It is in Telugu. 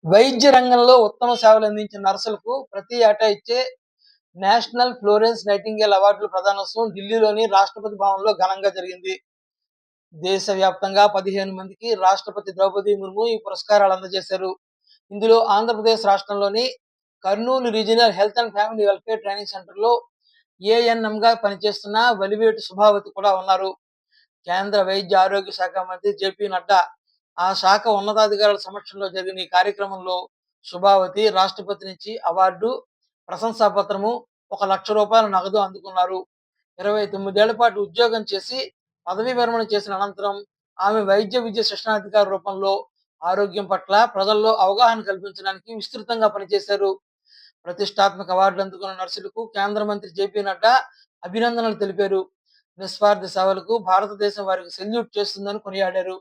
వైద్య రంగంలో ఉత్తమ సేవలందించిన నర్సులకు ప్రతి ఏటా ఇచ్చే నేషనల్ ఫ్లోరెన్స్ నైటింగేల్ అవార్డుల ప్రదానోత్సవం ఢిల్లీలోని రాష్ట్రపతి భవన్‌లో ఘనంగా జరిగింది. దేశవ్యాప్తంగా 15 మందికి రాష్ట్రపతి ద్రౌపది ముర్ము ఈ పురస్కారాలు అందజేశారు. ఇందులో ఆంధ్రప్రదేశ్ రాష్ట్రంలోని Kurnool regional health and family welfare training సెంటర్‌లో ఏఎన్ఎంగా పనిచేస్తున్న వలివేటి సుభావతి కూడా ఉన్నారు. కేంద్ర వైద్య ఆరోగ్య శాఖ మంత్రి జేపీ నడ్డా ఆ శాఖ ఉన్నతాధికారుల సమక్షంలో జరిగిన ఈ కార్యక్రమంలో శుభావతి రాష్ట్రపతి నుంచి అవార్డు, ప్రశంసా పత్రము, రూ. 1,00,000 నగదు అందుకున్నారు. 29 ఏళ్ల పాటు ఉద్యోగం చేసి పదవీ విరమణ చేసిన అనంతరం ఆమె వైద్య విద్య శిక్షణాధికారి రూపంలో ఆరోగ్యం పట్ల ప్రజల్లో అవగాహన కల్పించడానికి విస్తృతంగా పనిచేశారు. ప్రతిష్టాత్మక అవార్డులు అందుకున్న నర్సులకు కేంద్ర మంత్రి జేపీ నడ్డా అభినందనలు తెలిపారు. నిస్వార్థ సేవలకు భారతదేశం వారికి సెల్యూట్ చేస్తుందని కొనియాడారు.